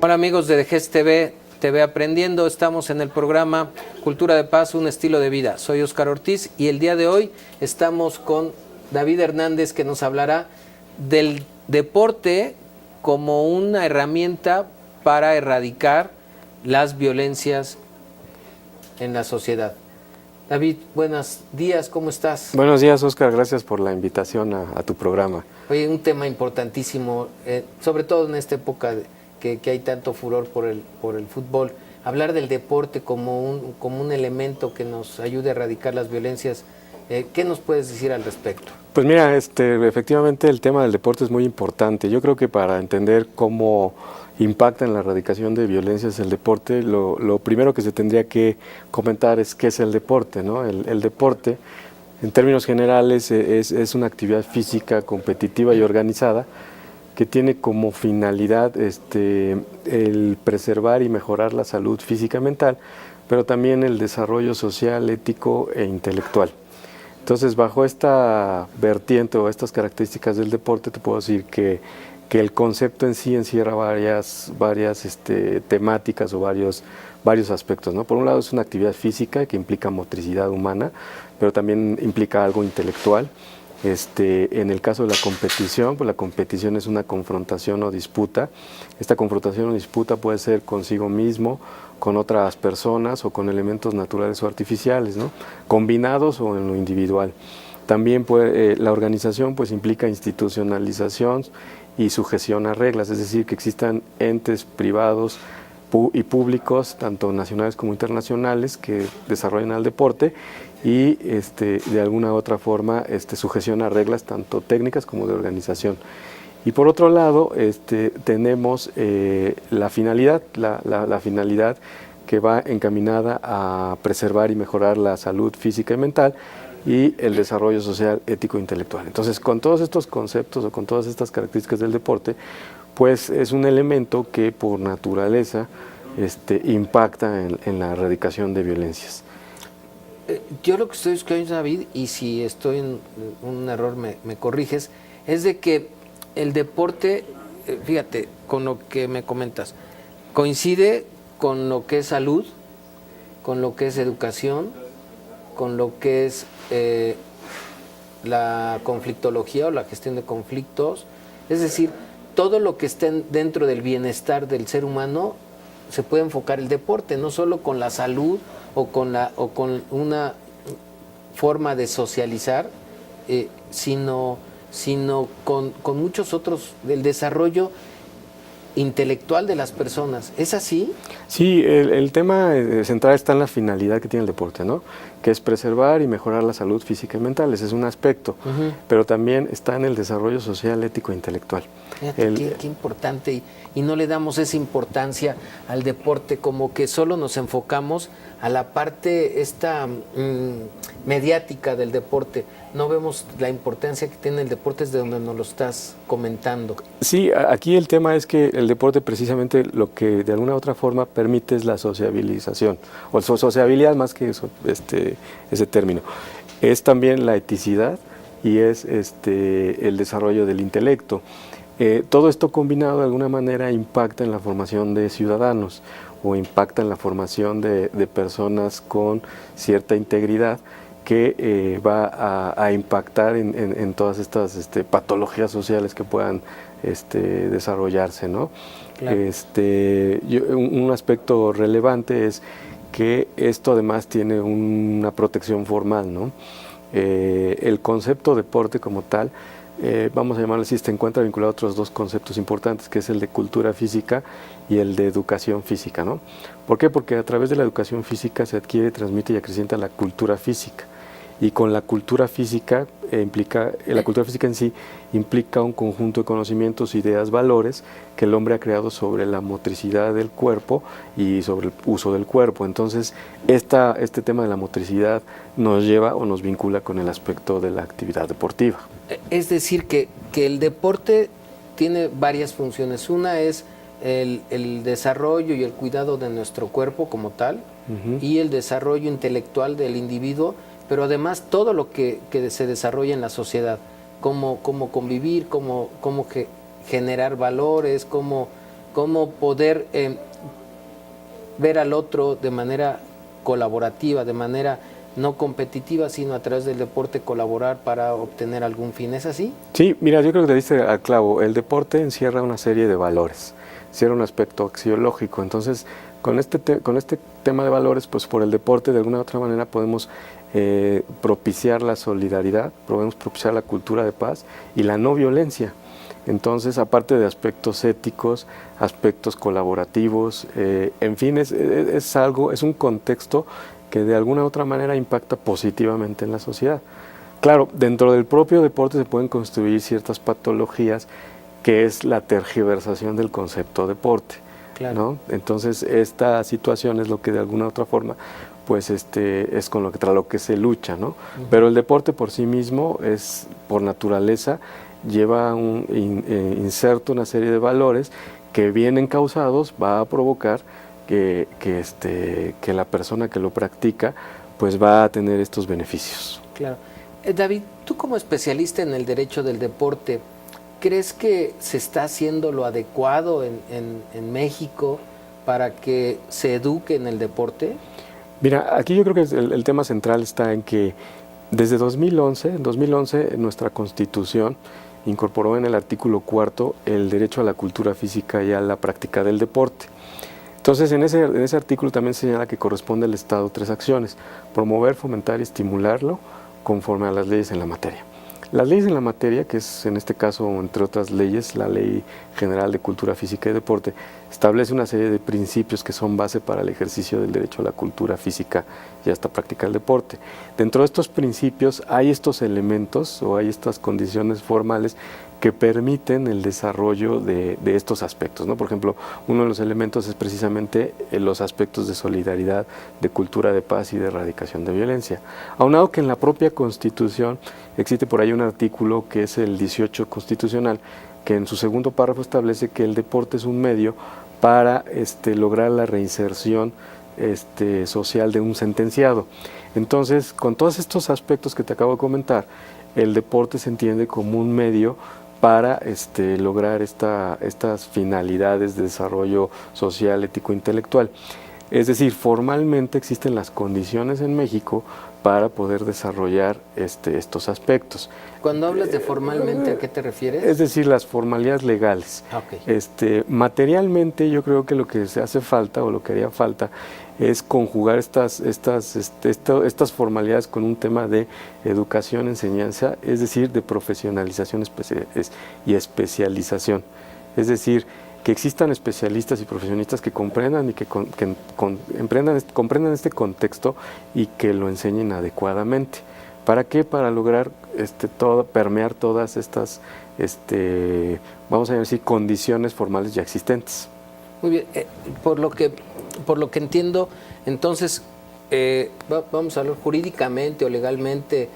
Hola amigos de GES TV, TV Aprendiendo, estamos en el programa Cultura de Paz, un estilo de vida. Soy Óscar Ortiz y el día de hoy estamos con David Hernández, que nos hablará del deporte como una herramienta para erradicar las violencias en la sociedad. David, buenos días, ¿cómo estás? Buenos días, Óscar, gracias por la invitación a tu programa. Oye, un tema importantísimo, sobre todo en esta época que hay tanto furor por el fútbol. Hablar del deporte como un elemento que nos ayude a erradicar las violencias. ¿Qué nos puedes decir al respecto? Pues mira, efectivamente el tema del deporte es muy importante. Yo creo que para entender cómo impacta en la erradicación de violencias el deporte, lo primero que se tendría que comentar es qué es el deporte, ¿no? El deporte, en términos generales, es una actividad física competitiva y organizada que tiene como finalidad el preservar y mejorar la salud física y mental, pero también el desarrollo social, ético e intelectual. Entonces, bajo esta vertiente o estas características del deporte, te puedo decir que el concepto en sí encierra varias temáticas o varios aspectos, ¿no? Por un lado es una actividad física que implica motricidad humana, pero también implica algo intelectual. En el caso de la competición, pues la competición es una confrontación o disputa. Esta confrontación o disputa puede ser consigo mismo, con otras personas o con elementos naturales o artificiales, ¿no? Combinados o en lo individual. También la organización pues implica institucionalización y sujeción a reglas, es decir, que existan entes privados y públicos, tanto nacionales como internacionales, que desarrollan el deporte y de alguna u otra forma sujeción a reglas tanto técnicas como de organización. Y por otro lado tenemos la finalidad, la finalidad que va encaminada a preservar y mejorar la salud física y mental y el desarrollo social, ético e intelectual. Entonces, con todos estos conceptos o con todas estas características del deporte, pues es un elemento que por naturaleza impacta en la erradicación de violencias. Yo lo que estoy escuchando, David, y si estoy en un error me corriges, es de que el deporte, fíjate, con lo que me comentas, coincide con lo que es salud, con lo que es educación, con lo que es la conflictología o la gestión de conflictos, es decir, todo lo que esté dentro del bienestar del ser humano se puede enfocar el deporte, no solo con la salud o con una forma de socializar, sino con muchos otros, del desarrollo intelectual de las personas. ¿Es así? Sí, el tema central está en la finalidad que tiene el deporte, ¿no? Que es preservar y mejorar la salud física y mental, ese es un aspecto, pero también está en el desarrollo social, ético e intelectual. Fíjate, qué importante, y no le damos esa importancia al deporte, como que solo nos enfocamos a la parte mediática del deporte. No vemos la importancia que tiene el deporte desde donde nos lo estás comentando. Sí, aquí el tema es que el deporte precisamente lo que de alguna u otra forma permite es la sociabilización, o sociabilidad más que eso, ese término. Es también la eticidad y es el desarrollo del intelecto. Todo esto combinado de alguna manera impacta en la formación de ciudadanos o impacta en la formación de personas con cierta integridad que va a impactar en todas estas patologías sociales que puedan desarrollarse, ¿no? Claro. Un aspecto relevante es que esto además tiene una protección formal, ¿no? El concepto deporte como tal, vamos a llamarlo así, se encuentra vinculado a otros dos conceptos importantes, que es el de cultura física y el de educación física, ¿no? ¿Por qué? Porque a través de la educación física se adquiere, transmite y acrecienta la cultura física. Y con la cultura física la cultura física en sí implica un conjunto de conocimientos, ideas, valores que el hombre ha creado sobre la motricidad del cuerpo y sobre el uso del cuerpo. Entonces, este tema de la motricidad nos lleva o nos vincula con el aspecto de la actividad deportiva. Es decir, que el deporte tiene varias funciones. Una es el desarrollo y el cuidado de nuestro cuerpo como tal, y el desarrollo intelectual del individuo, pero además todo lo que se desarrolla en la sociedad, cómo convivir, cómo generar valores, cómo cómo poder ver al otro de manera colaborativa, de manera no competitiva, sino a través del deporte colaborar para obtener algún fin. ¿Es así? Sí, mira, yo creo que te diste al clavo. El deporte encierra una serie de valores, encierra un aspecto axiológico. Entonces, con este tema de valores, pues por el deporte de alguna u otra manera podemos propiciar la solidaridad, podemos propiciar la cultura de paz y la no violencia. Entonces, aparte de aspectos éticos, aspectos colaborativos, en fin, es un contexto que de alguna u otra manera impacta positivamente en la sociedad. Claro, dentro del propio deporte se pueden construir ciertas patologías, que es la tergiversación del concepto deporte, claro, ¿no? Entonces, esta situación es lo que de alguna u otra forma, pues es con lo que se lucha, ¿no? Pero el deporte por sí mismo es, por naturaleza, lleva inserto una serie de valores que bien encausados va a provocar que la persona que lo practica pues va a tener estos beneficios. Claro. David, tú como especialista en el derecho del deporte, ¿crees que se está haciendo lo adecuado en México para que se eduque en el deporte? Mira, aquí yo creo que el tema central está en que desde 2011 nuestra Constitución incorporó en el artículo 4 el derecho a la cultura física y a la práctica del deporte. Entonces, en ese artículo también señala que corresponde al Estado 3 acciones: promover, fomentar y estimularlo conforme a las leyes en la materia. Las leyes en la materia, que es en este caso, entre otras leyes, la Ley General de Cultura Física y Deporte, establece una serie de principios que son base para el ejercicio del derecho a la cultura física y hasta práctica del deporte. Dentro de estos principios hay estos elementos o hay estas condiciones formales que permiten el desarrollo de estos aspectos, ¿no? Por ejemplo, uno de los elementos es precisamente los aspectos de solidaridad, de cultura de paz y de erradicación de violencia. Aunado que en la propia Constitución existe por ahí un artículo que es el 18 constitucional, que en su segundo párrafo establece que el deporte es un medio para lograr la reinserción social de un sentenciado. Entonces, con todos estos aspectos que te acabo de comentar, el deporte se entiende como un medio para lograr estas finalidades de desarrollo social, ético, intelectual. Es decir, formalmente existen las condiciones en México para poder desarrollar estos aspectos. Cuando hablas de formalmente, ¿a qué te refieres? Es decir, las formalidades legales. Okay. Materialmente, yo creo que lo que se hace falta o lo que haría falta es conjugar estas formalidades con un tema de educación, enseñanza, es decir, de profesionalización y especialización. Es decir, que existan especialistas y profesionistas que comprendan y que comprendan este contexto y que lo enseñen adecuadamente. ¿Para qué? Para lograr permear todas estas, vamos a decir, condiciones formales ya existentes. Muy bien, por lo que entiendo, entonces, vamos a hablar jurídicamente o legalmente,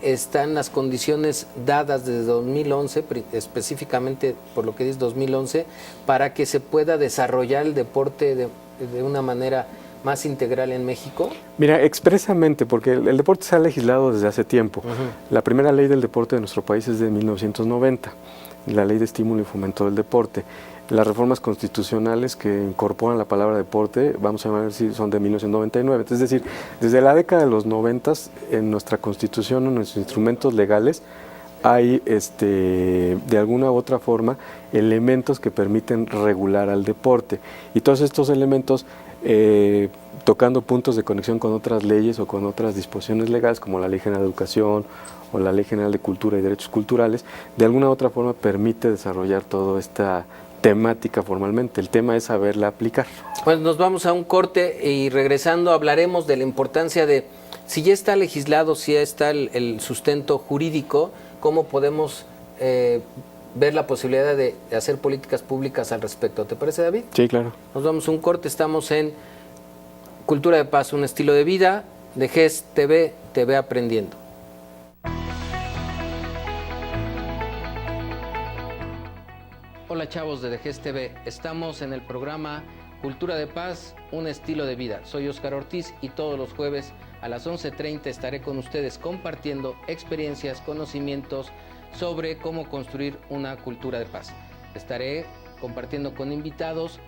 están las condiciones dadas desde 2011, específicamente por lo que dice 2011, para que se pueda desarrollar el deporte de una manera más integral en México? Mira, expresamente, porque el deporte se ha legislado desde hace tiempo. La primera ley del deporte de nuestro país es de 1990, la Ley de Estímulo y Fomento del Deporte. Las reformas constitucionales que incorporan la palabra deporte, vamos a ver si son de 1999. Es decir, desde la década de los 90 en nuestra Constitución, en nuestros instrumentos legales, hay de alguna u otra forma elementos que permiten regular al deporte. Y todos estos elementos, tocando puntos de conexión con otras leyes o con otras disposiciones legales, como la Ley General de Educación o la Ley General de Cultura y Derechos Culturales, de alguna u otra forma permite desarrollar toda esta temática formalmente. El tema es saberla aplicar. Pues nos vamos a un corte y regresando hablaremos de la importancia de, si ya está legislado, si ya está el sustento jurídico, cómo podemos ver la posibilidad de hacer políticas públicas al respecto. ¿Te parece, David? Sí, claro. Nos vamos a un corte, estamos en Cultura de Paz, un estilo de vida, de GES TV, TV Aprendiendo. Hola chavos de GES TV, estamos en el programa Cultura de Paz, un estilo de vida. Soy Óscar Ortiz y todos los jueves a las 11:30 estaré con ustedes compartiendo experiencias, conocimientos sobre cómo construir una cultura de paz. Estaré compartiendo con invitados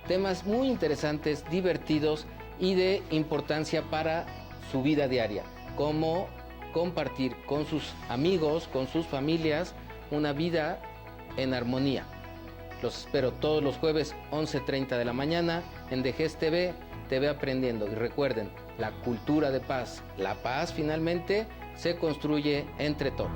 temas muy interesantes, divertidos y de importancia para su vida diaria, como compartir con sus amigos, con sus familias, una vida en armonía. Los espero todos los jueves 11:30 de la mañana en Dejez TV, TV Aprendiendo. Y recuerden, la cultura de paz, la paz finalmente se construye entre todos.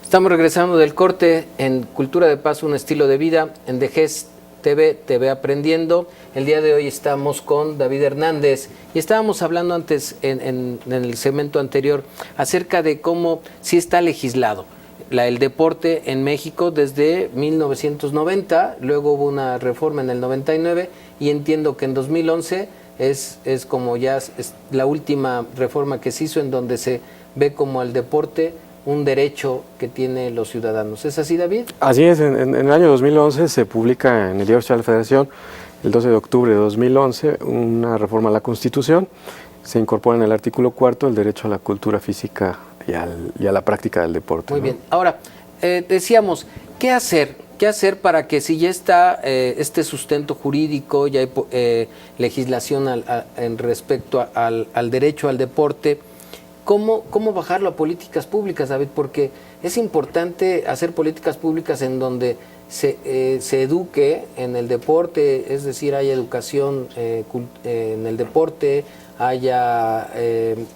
Estamos regresando del corte en Cultura de Paz, un estilo de vida, en Dejez TV, TV Aprendiendo. El día de hoy estamos con David Hernández y estábamos hablando antes, en el segmento anterior, acerca de cómo sí está legislado el deporte en México desde 1990, luego hubo una reforma en el 99 y entiendo que en 2011 es como ya es la última reforma que se hizo en donde se ve como el deporte un derecho que tienen los ciudadanos. ¿Es así, David? Así es, en el año 2011 se publica en el Diario Oficial de la Federación, el 12 de octubre de 2011, una reforma a la Constitución. Se incorpora en el artículo 4 el derecho a la cultura física y a la práctica del deporte. Muy bien. Ahora, decíamos, ¿qué hacer? ¿Qué hacer para que si ya está este sustento jurídico, ya hay legislación en respecto al derecho al deporte, ¿cómo bajarlo a políticas públicas, David? Porque es importante hacer políticas públicas en donde se eduque en el deporte, es decir, haya educación en el deporte, haya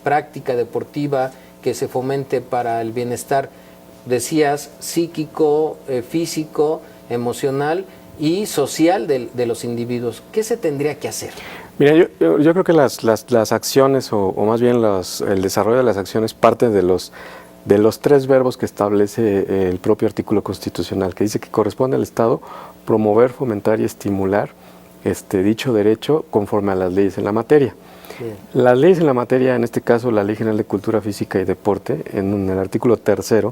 práctica deportiva que se fomente para el bienestar, decías, psíquico, físico, emocional y social de los individuos. ¿Qué se tendría que hacer? Mira, yo creo que las acciones, o más bien el desarrollo de las acciones, parte de los tres verbos que establece el propio artículo constitucional, que dice que corresponde al Estado promover, fomentar y estimular dicho derecho conforme a las leyes en la materia. Bien. Las leyes en la materia, en este caso la Ley General de Cultura Física y Deporte, en el artículo 3,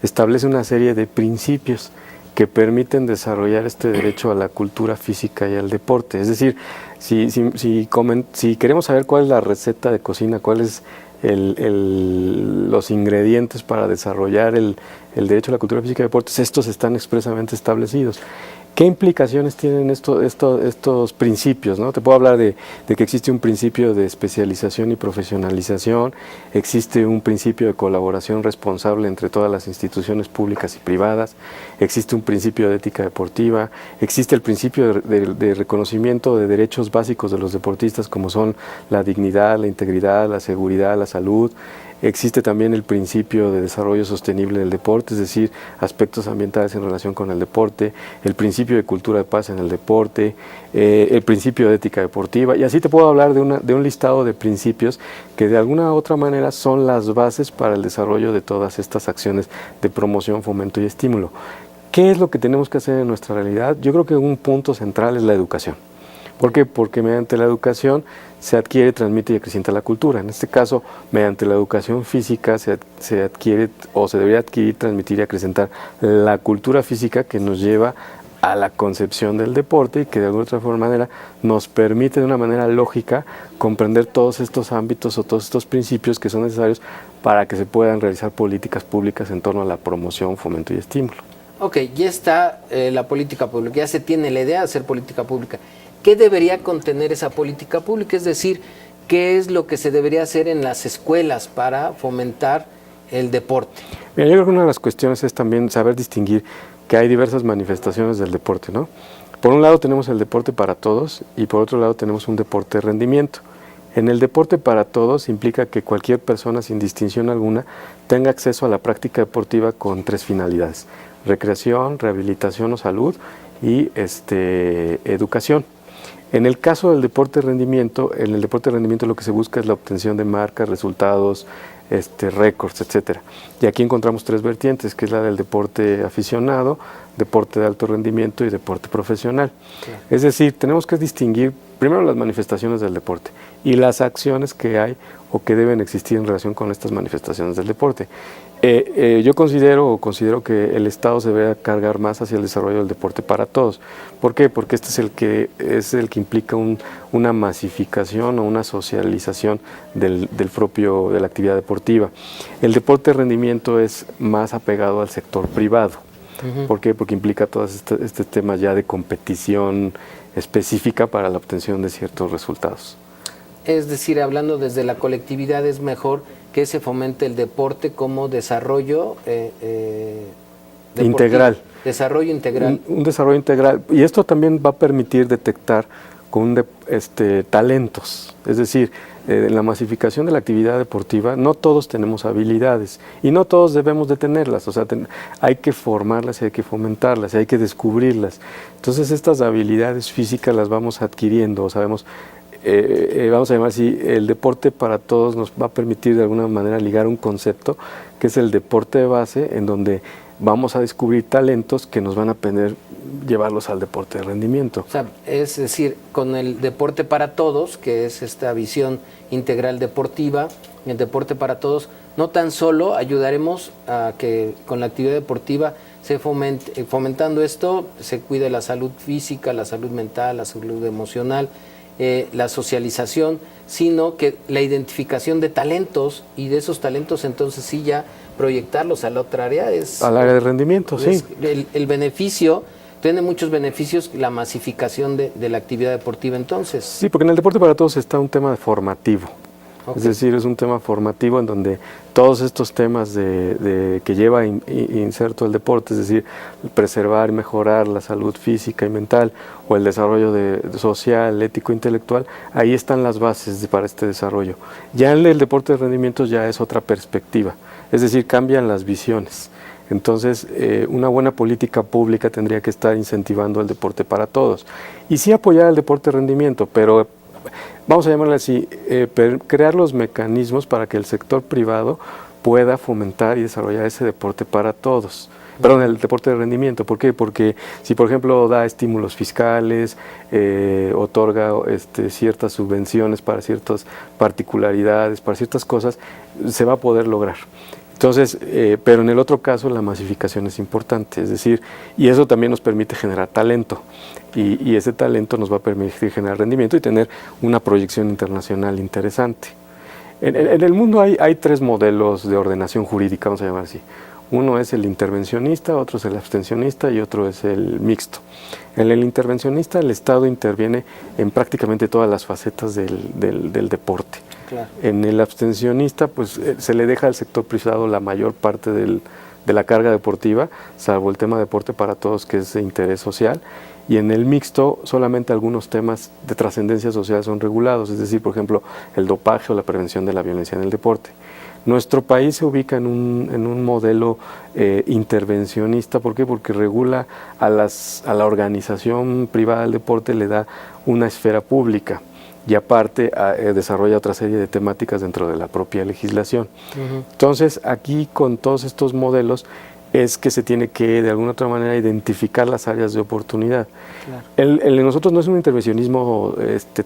establece una serie de principios que permiten desarrollar este derecho a la cultura física y al deporte. Es decir, si queremos saber cuál es la receta de cocina, cuáles los ingredientes para desarrollar el derecho a la cultura física y deportes, estos están expresamente establecidos. ¿Qué implicaciones tienen estos principios, ¿no? Te puedo hablar de que existe un principio de especialización y profesionalización, existe un principio de colaboración responsable entre todas las instituciones públicas y privadas, existe un principio de ética deportiva, existe el principio de reconocimiento de derechos básicos de los deportistas como son la dignidad, la integridad, la seguridad, la salud. Existe también el principio de desarrollo sostenible del deporte, es decir, aspectos ambientales en relación con el deporte, el principio de cultura de paz en el deporte, el principio de ética deportiva, y así te puedo hablar de un listado de principios que de alguna u otra manera son las bases para el desarrollo de todas estas acciones de promoción, fomento y estímulo. ¿Qué es lo que tenemos que hacer en nuestra realidad? Yo creo que un punto central es la educación. ¿Por qué? Porque mediante la educación se adquiere, transmite y acrecienta la cultura. En este caso, mediante la educación física se adquiere o se debería adquirir, transmitir y acrecentar la cultura física que nos lleva a la concepción del deporte y que de alguna otra manera nos permite de una manera lógica comprender todos estos ámbitos o todos estos principios que son necesarios para que se puedan realizar políticas públicas en torno a la promoción, fomento y estímulo. Ok, ya está la política pública, ya se tiene la idea de hacer política pública. ¿Qué debería contener esa política pública? Es decir, ¿qué es lo que se debería hacer en las escuelas para fomentar el deporte? Mira, yo creo que una de las cuestiones es también saber distinguir que hay diversas manifestaciones del deporte, ¿no? Por un lado tenemos el deporte para todos y por otro lado tenemos un deporte de rendimiento. En el deporte para todos implica que cualquier persona sin distinción alguna tenga acceso a la práctica deportiva con tres finalidades: recreación, rehabilitación o salud y educación. En el caso del deporte de rendimiento, en el deporte de rendimiento lo que se busca es la obtención de marcas, resultados, récords, etcétera. Y aquí encontramos tres vertientes, que es la del deporte aficionado, deporte de alto rendimiento y deporte profesional. Sí. Es decir, tenemos que distinguir primero las manifestaciones del deporte y las acciones que hay o que deben existir en relación con estas manifestaciones del deporte. Yo considero que el Estado se debe cargar más hacia el desarrollo del deporte para todos. ¿Por qué? Porque este es el que implica una masificación o una socialización de la actividad deportiva. El deporte de rendimiento es más apegado al sector privado. ¿Por qué? Porque implica todos este temas ya de competición específica para la obtención de ciertos resultados. Es decir, hablando desde la colectividad, es mejor que se fomente el deporte como desarrollo integral. Desarrollo integral. Un desarrollo integral. Y esto también va a permitir detectar con talentos. Es decir, en la masificación de la actividad deportiva no todos tenemos habilidades y no todos debemos de tenerlas. O sea, hay que formarlas y hay que fomentarlas y hay que descubrirlas. Entonces estas habilidades físicas las vamos adquiriendo, sabemos. Vamos a llamar así, el deporte para todos nos va a permitir de alguna manera ligar un concepto que es el deporte de base, en donde vamos a descubrir talentos que nos van a poder llevarlos al deporte de rendimiento. O sea, es decir, con el deporte para todos, que es esta visión integral deportiva, el deporte para todos, no tan solo ayudaremos a que con la actividad deportiva se fomentando esto, se cuide la salud física, la salud mental, la salud emocional, la socialización, sino que la identificación de talentos, y de esos talentos entonces sí ya proyectarlos a la otra área. Al área de rendimiento, sí. El beneficio, tiene muchos beneficios la masificación de la actividad deportiva entonces. Sí, porque en el deporte para todos está un tema formativo. Okay. Es decir, es un tema formativo en donde todos estos temas que lleva inserto el deporte, es decir, preservar y mejorar la salud física y mental o el desarrollo social, ético, intelectual, ahí están las bases para este desarrollo. Ya en el deporte de rendimientos ya es otra perspectiva, es decir, cambian las visiones. Entonces, una buena política pública tendría que estar incentivando el deporte para todos. Y sí apoyar el deporte de rendimiento, pero vamos a llamarle así, crear los mecanismos para que el sector privado pueda fomentar y desarrollar ese deporte para todos. Perdón, el deporte de rendimiento. ¿Por qué? Porque si, por ejemplo, da estímulos fiscales, otorga ciertas subvenciones para ciertas particularidades, para ciertas cosas, se va a poder lograr. Entonces, pero en el otro caso la masificación es importante, es decir, y eso también nos permite generar talento, y ese talento nos va a permitir generar rendimiento y tener una proyección internacional interesante. En el mundo hay tres modelos de ordenación jurídica, vamos a llamar así. Uno es el intervencionista, otro es el abstencionista y otro es el mixto. En el intervencionista el Estado interviene en prácticamente todas las facetas del deporte. Claro. En el abstencionista pues se le deja al sector privado la mayor parte de la carga deportiva, salvo el tema deporte para todos, que es de interés social. Y en el mixto solamente algunos temas de trascendencia social son regulados, es decir, por ejemplo, el dopaje o la prevención de la violencia en el deporte. Nuestro país se ubica en un modelo intervencionista. ¿Por qué? Porque regula a la organización privada del deporte, le da una esfera pública y aparte desarrolla otra serie de temáticas dentro de la propia legislación. Entonces, aquí con todos estos modelos es que se tiene que de alguna otra manera identificar las áreas de oportunidad. Claro. El de nosotros no es un intervencionismo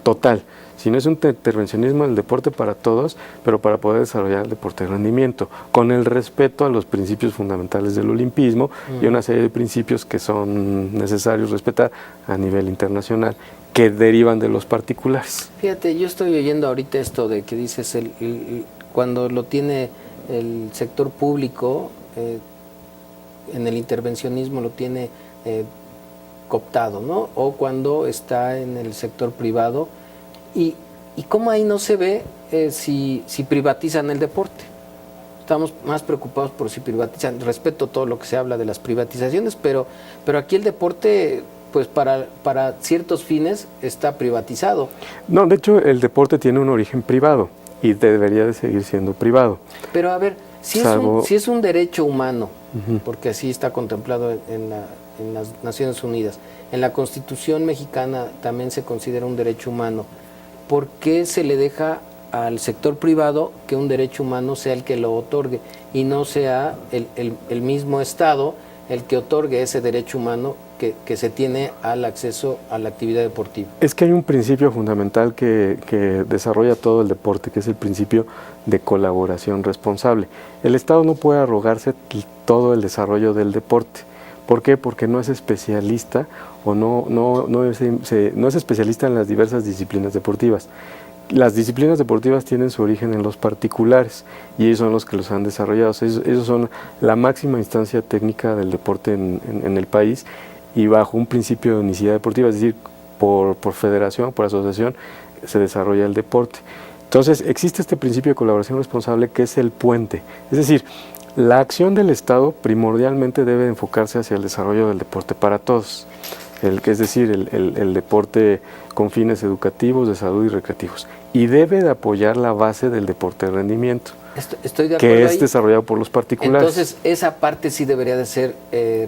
total, sino es un intervencionismo del deporte para todos, pero para poder desarrollar el deporte de rendimiento, con el respeto a los principios fundamentales del olimpismo y una serie de principios que son necesarios respetar a nivel internacional, que derivan de los particulares. Fíjate, yo estoy oyendo ahorita esto de que dices, cuando lo tiene el sector público, en el intervencionismo lo tiene cooptado, ¿no? O cuando está en el sector privado. ¿Y cómo ahí no se ve si privatizan el deporte? Estamos más preocupados por si privatizan. Respeto todo lo que se habla de las privatizaciones, pero aquí el deporte, pues para ciertos fines está privatizado. No, de hecho el deporte tiene un origen privado y debería de seguir siendo privado. Pero a ver, si es un derecho humano, porque así está contemplado en las Naciones Unidas, en la Constitución mexicana también se considera un derecho humano, ¿por qué se le deja al sector privado que un derecho humano sea el que lo otorgue y no sea el mismo Estado el que otorgue ese derecho humano que se tiene al acceso a la actividad deportiva? Es que hay un principio fundamental que desarrolla todo el deporte, que es el principio de colaboración responsable. El Estado no puede arrogarse todo el desarrollo del deporte. ¿Por qué? Porque no es especialista o no es especialista en las diversas disciplinas deportivas. Las disciplinas deportivas tienen su origen en los particulares y ellos son los que los han desarrollado. Ellos son la máxima instancia técnica del deporte en el país y bajo un principio de unicidad deportiva, es decir, por federación, por asociación, se desarrolla el deporte. Entonces, existe este principio de colaboración responsable que es el puente. Es decir, la acción del Estado primordialmente debe enfocarse hacia el desarrollo del deporte para todos. Es decir, el deporte con fines educativos, de salud y recreativos. Y debe de apoyar la base del deporte de rendimiento, Estoy de acuerdo que es ahí. desarrollado por los particulares. Entonces, esa parte sí debería de ser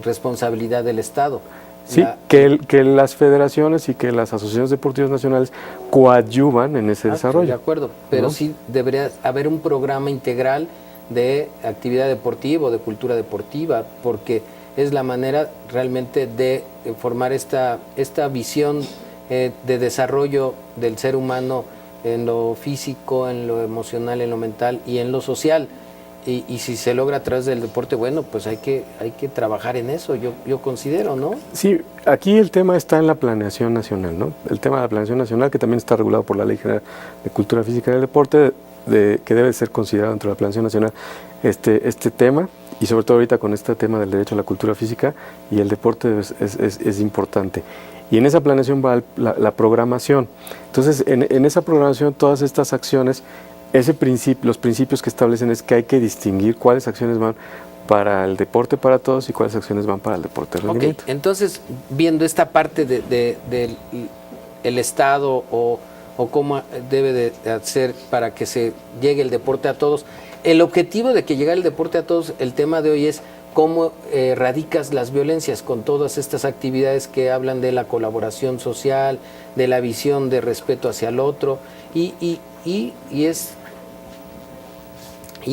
responsabilidad del Estado. Sí, que las federaciones y que las asociaciones deportivas nacionales coadyuvan en ese desarrollo. Estoy de acuerdo, pero ¿no? sí debería haber un programa integral de actividad deportiva o de cultura deportiva, porque es la manera realmente de formar esta visión de desarrollo del ser humano en lo físico, en lo emocional, en lo mental y en lo social. Y si se logra a través del deporte, bueno, pues hay que trabajar en eso, yo considero, ¿no? Sí, aquí el tema está en la planeación nacional, ¿no? El tema de la planeación nacional, que también está regulado por la Ley General de Cultura Física y del Deporte, que debe ser considerado dentro de la planeación nacional este tema, y sobre todo ahorita con este tema del derecho a la cultura física y el deporte es importante. Y en esa planeación va la programación. Entonces, en esa programación, todas estas acciones, los principios que establecen es que hay que distinguir cuáles acciones van para el deporte para todos y cuáles acciones van para el deporte de rendimiento. Okay. Entonces, viendo esta parte del Estado o cómo debe de hacer para que se llegue el deporte a todos, el objetivo de que llegue el deporte a todos, el tema de hoy es cómo erradicas las violencias con todas estas actividades que hablan de la colaboración social, de la visión de respeto hacia el otro, y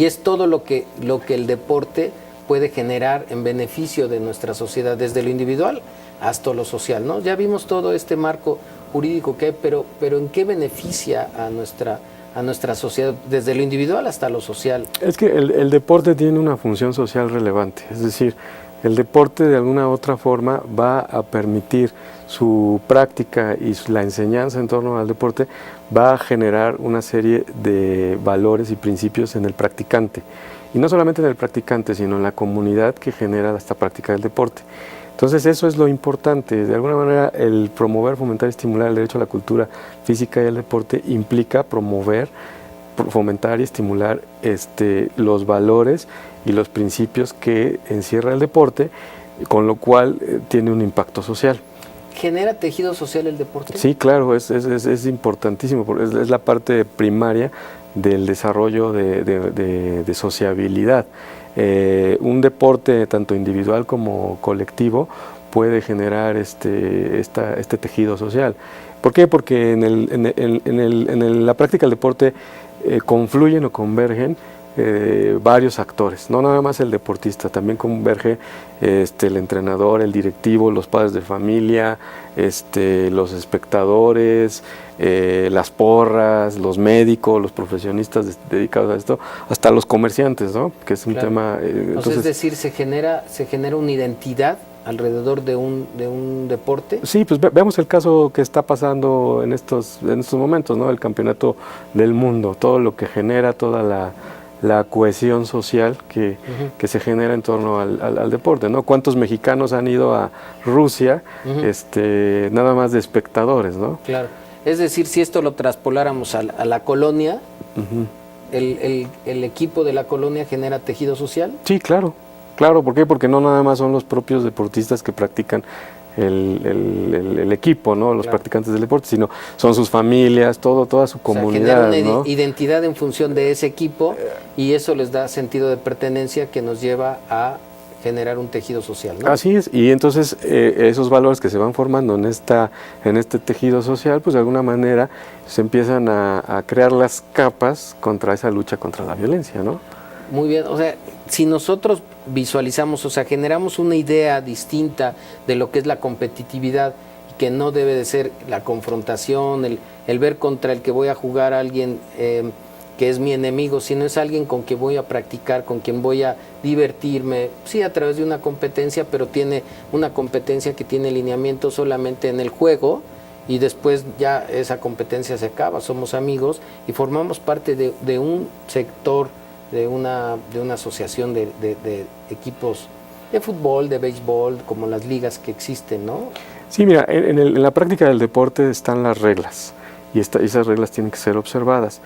es todo lo que el deporte puede generar en beneficio de nuestra sociedad, desde lo individual hasta lo social, ¿no? Ya vimos todo este marco jurídico que hay, pero ¿en qué beneficia a nuestra sociedad, desde lo individual hasta lo social? Es que el deporte tiene una función social relevante, es decir, el deporte de alguna u otra forma va a permitir su práctica y la enseñanza en torno al deporte va a generar una serie de valores y principios en el practicante. Y no solamente en el practicante, sino en la comunidad que genera esta práctica del deporte. Entonces eso es lo importante. De alguna manera el promover, fomentar y estimular el derecho a la cultura física y el deporte implica promover, fomentar y estimular los valores y los principios que encierra el deporte, con lo cual tiene un impacto social. ¿Genera tejido social el deporte? Sí, claro, es importantísimo, porque es la parte primaria del desarrollo de sociabilidad. Un deporte tanto individual como colectivo puede generar este tejido social. ¿Por qué? Porque en la práctica del deporte confluyen o convergen varios actores, no nada más el deportista, también converge el entrenador, el directivo, los padres de familia, los espectadores, las porras, los médicos, los profesionistas dedicados a esto, hasta los comerciantes, ¿no? Que es un tema. Entonces, es decir, se genera una identidad alrededor de un deporte. Sí, pues vemos el caso que está pasando en estos momentos, ¿no? El campeonato del mundo, todo lo que genera, toda la cohesión social que se genera en torno al deporte, ¿no? ¿Cuántos mexicanos han ido a Rusia nada más de espectadores, ¿no? Claro. Es decir, si esto lo traspoláramos a la colonia, el equipo de la colonia genera tejido social. Sí, claro. Claro, ¿por qué? Porque no nada más son los propios deportistas que practican el equipo, ¿no? Los practicantes del deporte, sino son sus familias, toda su comunidad. O sea, genera una identidad en función de ese equipo y eso les da sentido de pertenencia que nos lleva a generar un tejido social, ¿no? Así es, y entonces esos valores que se van formando en este tejido social, pues de alguna manera se empiezan a crear las capas contra esa lucha contra la violencia, ¿no? Muy bien, o sea, si nosotros visualizamos, o sea, generamos una idea distinta de lo que es la competitividad, y que no debe de ser la confrontación, el ver contra el que voy a jugar a alguien que es mi enemigo, sino es alguien con quien voy a practicar, con quien voy a divertirme, sí, a través de una competencia, pero tiene una competencia que tiene lineamiento solamente en el juego, y después ya esa competencia se acaba, somos amigos y formamos parte de un sector, de una asociación de equipos de fútbol, de béisbol, como las ligas que existen, ¿no? Sí, mira, en la práctica del deporte están las reglas, y esas reglas tienen que ser observadas,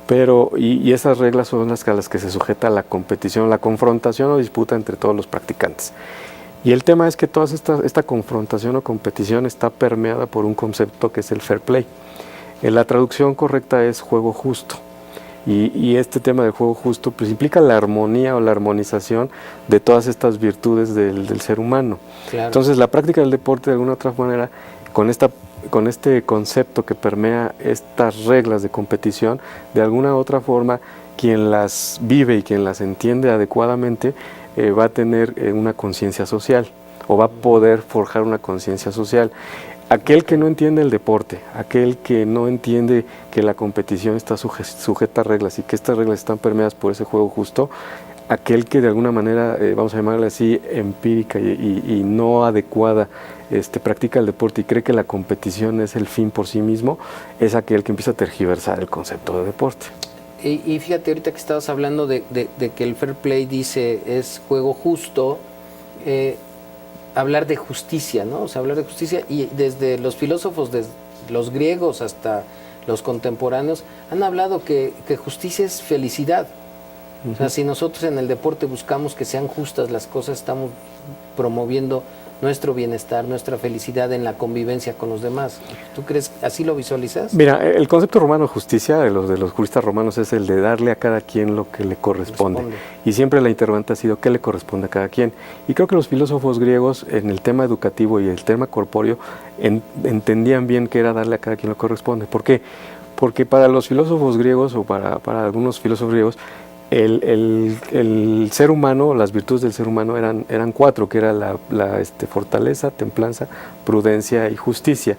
pero y esas reglas son las a las que se sujeta la competición, la confrontación o disputa entre todos los practicantes. Y el tema es que toda esta confrontación o competición está permeada por un concepto que es el fair play. La traducción correcta es juego justo. Y este tema del juego justo pues implica la armonía o la armonización de todas estas virtudes del ser humano. Claro. Entonces la práctica del deporte de alguna otra manera, con este concepto que permea estas reglas de competición, de alguna otra forma quien las vive y quien las entiende adecuadamente va a tener una conciencia social, o va a poder forjar una conciencia social. Aquel que no entiende el deporte, aquel que no entiende que la competición está sujeta a reglas y que estas reglas están permeadas por ese juego justo, aquel que de alguna manera, vamos a llamarle así, empírica y no adecuada, practica el deporte y cree que la competición es el fin por sí mismo, es aquel que empieza a tergiversar el concepto de deporte. Y fíjate, ahorita que estabas hablando de que el fair play dice es juego justo, hablar de justicia, ¿no? O sea, hablar de justicia, y desde los filósofos, desde los griegos hasta los contemporáneos, han hablado que justicia es felicidad. O sea, si nosotros en el deporte buscamos que sean justas las cosas, estamos promoviendo nuestro bienestar, nuestra felicidad en la convivencia con los demás. ¿Tú crees, así lo visualizas? Mira, el concepto romano de justicia de los juristas romanos es el de darle a cada quien lo que le corresponde. Y siempre la interrogante ha sido qué le corresponde a cada quien. Y creo que los filósofos griegos en el tema educativo y el tema corpóreo entendían bien que era darle a cada quien lo que corresponde. ¿Por qué? Porque para los filósofos griegos o para algunos filósofos griegos, el ser humano, las virtudes del ser humano eran cuatro, que era la fortaleza, templanza, prudencia y justicia.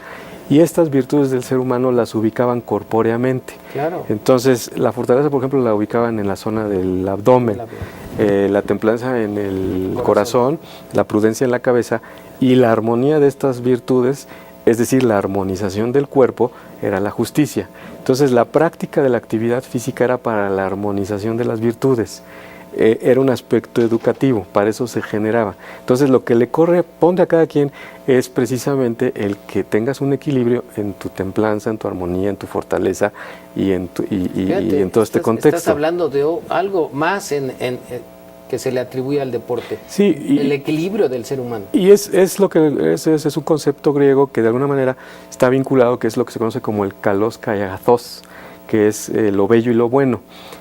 Y estas virtudes del ser humano las ubicaban corpóreamente. Claro. Entonces, la fortaleza, por ejemplo, la ubicaban en la zona del abdomen, la templanza en el corazón, la prudencia en la cabeza, y la armonía de estas virtudes, es decir, la armonización del cuerpo, era la justicia. Entonces la práctica de la actividad física era para la armonización de las virtudes, era un aspecto educativo, para eso se generaba. Entonces lo que le corresponde a cada quien es precisamente el que tengas un equilibrio en tu templanza, en tu armonía, en tu fortaleza y en todo este contexto. Estás hablando de algo más que se le atribuye al deporte, sí, el equilibrio del ser humano. Y es un concepto griego que de alguna manera está vinculado, que es lo que se conoce como el kalos kai agathos, que es lo bello y lo bueno,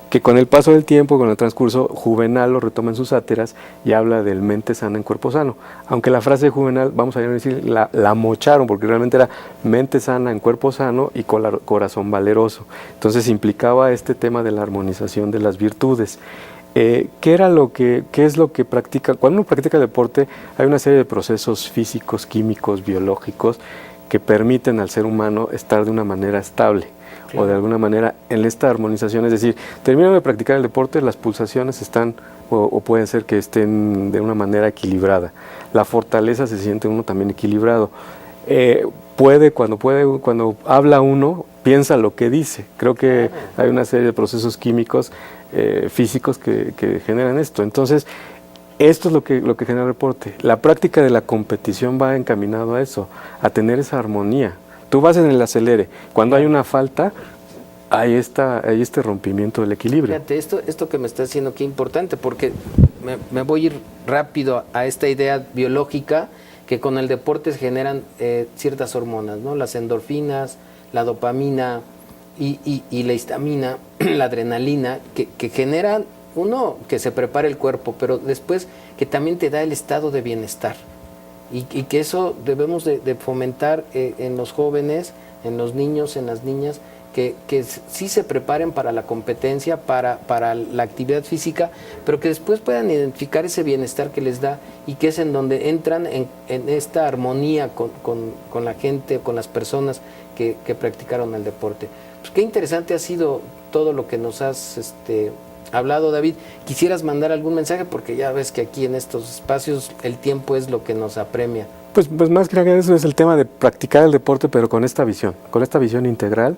que con el paso del tiempo, con el transcurso, Juvenal lo retoma en sus sátiras y habla del mente sana en cuerpo sano. Aunque la frase de Juvenal, vamos a decir, la mocharon, porque realmente era mente sana en cuerpo sano y corazón valeroso. Entonces implicaba este tema de la armonización de las virtudes. ¿Qué es lo que practica? Cuando uno practica deporte hay una serie de procesos físicos, químicos, biológicos que permiten al ser humano estar de una manera estable, claro, o de alguna manera en esta armonización. Es decir, terminando de practicar el deporte, las pulsaciones están o pueden ser que estén de una manera equilibrada. La fortaleza se siente uno también equilibrado. Cuando habla uno, piensa lo que dice. Creo que hay una serie de procesos químicos físicos que generan esto. Entonces, esto es lo que genera el deporte. La práctica de la competición va encaminado a eso, a tener esa armonía. Tú vas en el acelere, cuando hay una falta, hay este rompimiento del equilibrio. Fíjate, esto que me está diciendo qué importante, porque me voy a ir rápido a esta idea biológica, que con el deporte se generan ciertas hormonas, ¿no? Las endorfinas, la dopamina y la histamina, la adrenalina, que generan, uno, que se prepare el cuerpo, pero después que también te da el estado de bienestar. Y que eso debemos de fomentar en los jóvenes, en los niños, en las niñas, que sí se preparen para la competencia, para la actividad física, pero que después puedan identificar ese bienestar que les da y que es en donde entran en esta armonía con la gente, con las personas que practicaron el deporte. Pues qué interesante ha sido todo lo que nos has hablado, David. ¿Quisieras mandar algún mensaje? Porque ya ves que aquí en estos espacios el tiempo es lo que nos apremia. Pues más que nada eso es el tema de practicar el deporte, pero con esta visión integral.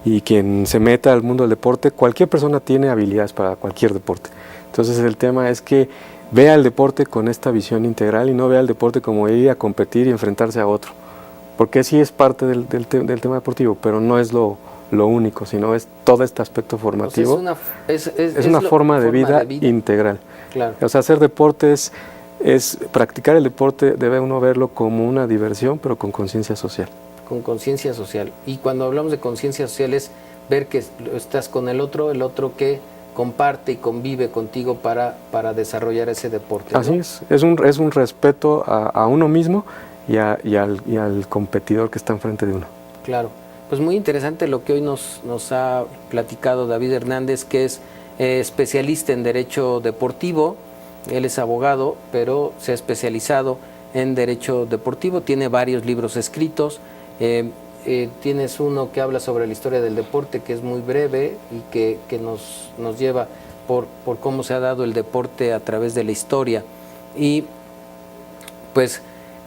Y quien se meta al mundo del deporte, cualquier persona tiene habilidades para cualquier deporte. Entonces el tema es que vea el deporte con esta visión integral y no vea el deporte como ir a competir y enfrentarse a otro. Porque sí es parte del tema deportivo, pero no es lo único, sino es todo este aspecto formativo. O sea, es una forma de vida integral. Claro. O sea, hacer deportes es practicar el deporte, debe uno verlo como una diversión, pero con conciencia social. Con conciencia social. Y cuando hablamos de conciencia social es ver que estás con el otro que comparte y convive contigo para desarrollar ese deporte, ¿no? Así es un respeto a uno mismo y al competidor que está enfrente de uno. Claro, pues muy interesante lo que hoy nos ha platicado David Hernández, que es especialista en Derecho Deportivo. Él es abogado, pero se ha especializado en Derecho Deportivo, tiene varios libros escritos. Tienes uno que habla sobre la historia del deporte, que es muy breve y que nos lleva por cómo se ha dado el deporte a través de la historia. Y pues,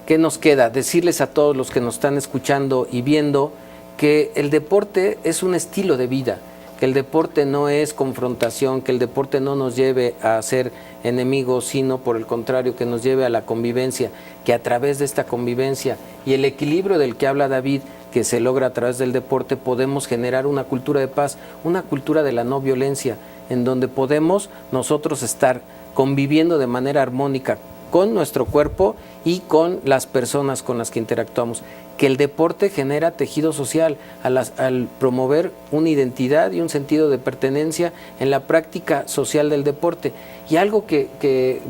¿qué nos queda? Decirles a todos los que nos están escuchando y viendo que el deporte es un estilo de vida, que el deporte no es confrontación, que el deporte no nos lleve a ser enemigos, sino por el contrario, que nos lleve a la convivencia, que a través de esta convivencia y el equilibrio del que habla David, que se logra a través del deporte, podemos generar una cultura de paz, una cultura de la no violencia, en donde podemos nosotros estar conviviendo de manera armónica con nuestro cuerpo y con las personas con las que interactuamos. Que el deporte genera tejido social al promover una identidad y un sentido de pertenencia en la práctica social del deporte. Y algo que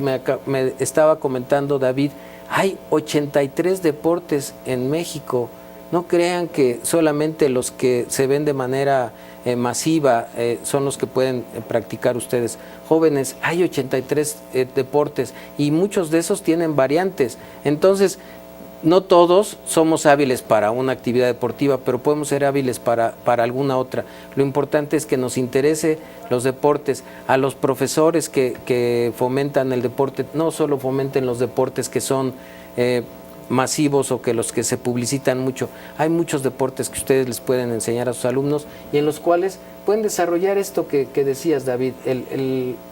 me estaba comentando David, hay 83 deportes en México. No crean que solamente los que se ven de manera masiva son los que pueden practicar ustedes. Jóvenes, hay 83 deportes y muchos de esos tienen variantes. Entonces, no todos somos hábiles para una actividad deportiva, pero podemos ser hábiles para alguna otra. Lo importante es que nos interese los deportes. A los profesores que fomentan el deporte, no solo fomenten los deportes que son masivos o que los que se publicitan mucho. Hay muchos deportes que ustedes les pueden enseñar a sus alumnos y en los cuales pueden desarrollar esto que decías, David,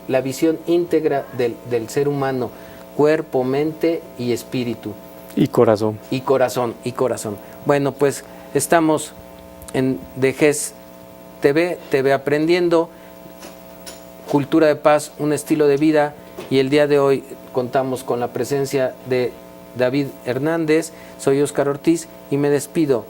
la visión íntegra del ser humano, cuerpo, mente y espíritu. Y corazón. Y corazón. Bueno, pues estamos en DGES TV Aprendiendo, Cultura de Paz, un estilo de vida, y el día de hoy contamos con la presencia de David Hernández. Soy Óscar Ortiz y me despido,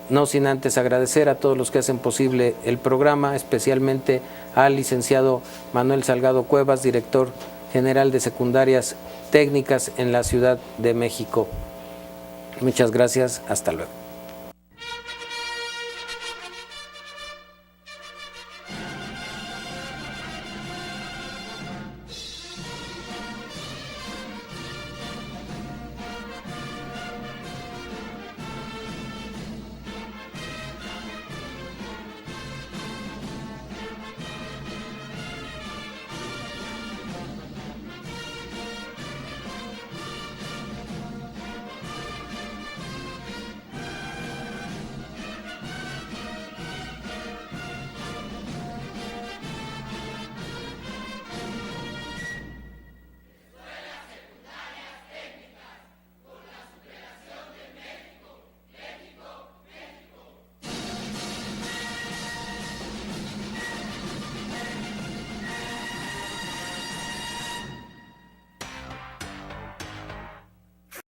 no sin antes agradecer a todos los que hacen posible el programa, especialmente al licenciado Manuel Salgado Cuevas, director general de secundarias técnicas en la Ciudad de México. Muchas gracias, hasta luego.